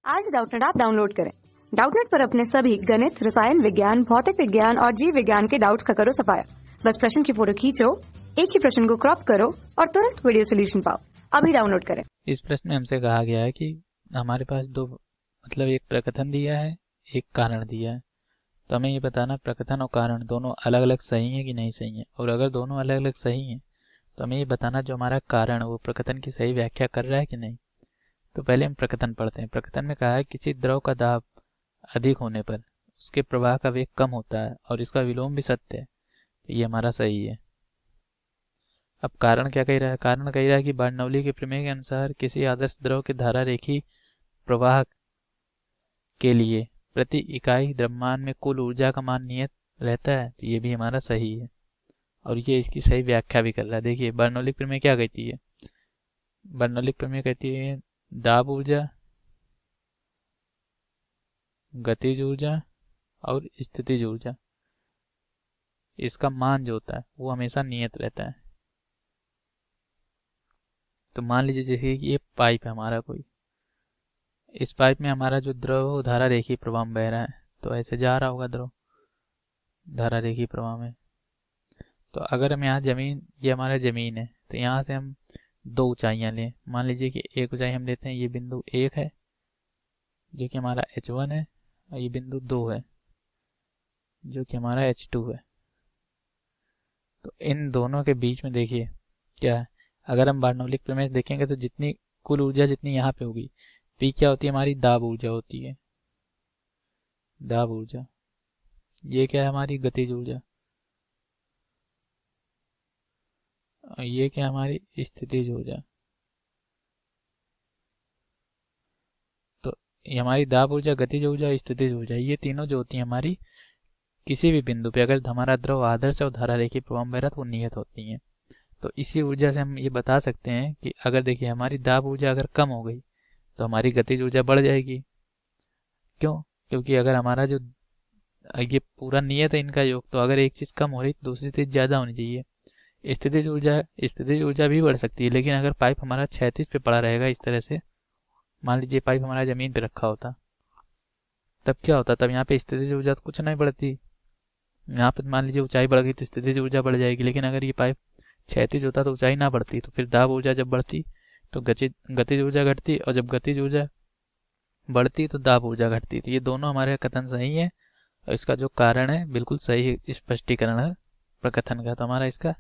आज Doubtnut app download करें। Doubtnut पर अपने सभी गणित, रसायन विज्ञान, भौतिक विज्ञान और जीव विज्ञान के डाउट्स का करो सफाया। बस प्रश्न की फोटो खींचो, एक ही प्रश्न को क्रॉप करो और तुरंत वीडियो सोल्यूशन पाओ। अभी डाउनलोड करें। इस प्रश्न में हमसे कहा गया है कि हमारे पास दो एक प्रकथन दिया है, एक कारण दिया है। तो हमें ये बताना प्रकथन और कारण दोनों अलग अलग सही है कि नहीं सही है, और अगर दोनों अलग अलग सही हैं तो हमें ये बताना जो हमारा कारण है वो प्रकथन की सही व्याख्या कर रहा है कि नहीं। तो पहले हम प्रकथन पढ़ते हैं। प्रकथन में कहा है किसी द्रव का दाब अधिक होने पर उसके प्रवाह का वेग कम होता है और इसका विलोम भी सत्य है। तो ये हमारा सही है। अब कारण क्या कह रहा है? कारण कह रहा है कि बर्नौली के प्रमेय के अनुसार किसी आदर्श द्रव के धारा रेखी प्रवाह के लिए प्रति इकाई द्रव्यमान में कुल ऊर्जा का मान नियत रहता है। तो ये भी हमारा सही है और ये इसकी सही व्याख्या भी कर रहा है। देखिए बर्नौली प्रमेय क्या कहती है? बर्नौली प्रमेय कहती है दाब ऊर्जा, गतिज ऊर्जा और स्थितिज ऊर्जा, इसका मान जो होता है वो हमेशा नियत रहता है। तो मान लीजिए जैसे कि ये पाइप है हमारा कोई, इस पाइप में हमारा जो द्रव धारा रेखी प्रवाह में बह रहा है, तो ऐसे जा रहा होगा द्रव धारा रेखी प्रवाह में। तो अगर हम यहाँ ये हमारा जमीन है, तो यहाँ से हम दो ऊंचाइयाँ लें। मान लीजिए कि एक ऊंचाई हम लेते हैं, ये बिंदु 1 है जो कि हमारा H1 है, और ये बिंदु 2 है जो कि हमारा H2 है। तो इन दोनों के बीच में देखिए क्या है, अगर हम बार्नौलिक प्रमेय देखेंगे तो जितनी कुल ऊर्जा जितनी यहाँ पे होगी, P क्या होती है? हमारी दाब ऊर्जा होती है, दाब ऊर्जा। ये क्या है? हमारी गतिज ऊर्जा। और ये क्या? हमारी स्थितिज ऊर्जा। तो ये हमारी दाब ऊर्जा, गतिज ऊर्जा और स्थितिज ऊर्जा, ये तीनों जो होती हैं हमारी किसी भी बिंदु पे अगर हमारा द्रव आदर्श और धारा रेखी प्रवाह में बह रहा है तो वो नियत होती हैं। तो इसी ऊर्जा से हम ये बता सकते हैं कि अगर देखिए हमारी दाब ऊर्जा अगर कम हो गई तो हमारी गतिज ऊर्जा बढ़ जाएगी। क्यों? क्योंकि अगर हमारा जो ये पूरा नियत है इनका योग, तो अगर एक चीज कम हो रही तो दूसरी चीज ज्यादा होनी चाहिए। स्थितिज ऊर्जा भी बढ़ सकती है, लेकिन अगर पाइप हमारा क्षैतिज पे पड़ा रहेगा इस तरह से, मान लीजिए पाइप हमारा जमीन पे रखा होता, तब क्या होता? तब यहाँ पे स्थितिज ऊर्जा तो कुछ नहीं बढ़ती। यहाँ पे मान लीजिए ऊंचाई बढ़ गई तो स्थितिज ऊर्जा बढ़ जाएगी, लेकिन अगर ये पाइप क्षैतिज होता तो ऊंचाई ना बढ़ती, तो फिर दाब ऊर्जा जब बढ़ती तो गतिज ऊर्जा घटती, और जब गतिज ऊर्जा बढ़ती तो दाब ऊर्जा घटती। तो ये दोनों हमारे कथन सही है और इसका जो कारण है बिल्कुल सही स्पष्टीकरण है प्रकथन का। तो हमारा इसका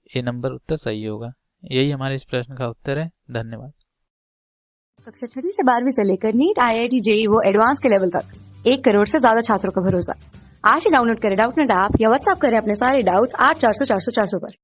ए नंबर उत्तर सही होगा। यही हमारे इस प्रश्न का उत्तर है। धन्यवाद। कक्षा 6 से 12वीं से लेकर नीट, IIT, JEE वो एडवांस के लेवल तक 1 करोड़ से ज्यादा छात्रों का भरोसा। आज ही डाउनलोड करें डाउटनेट ऐप या व्हाट्सएप करें अपने सारे डाउट्स 8400 400 400 पर।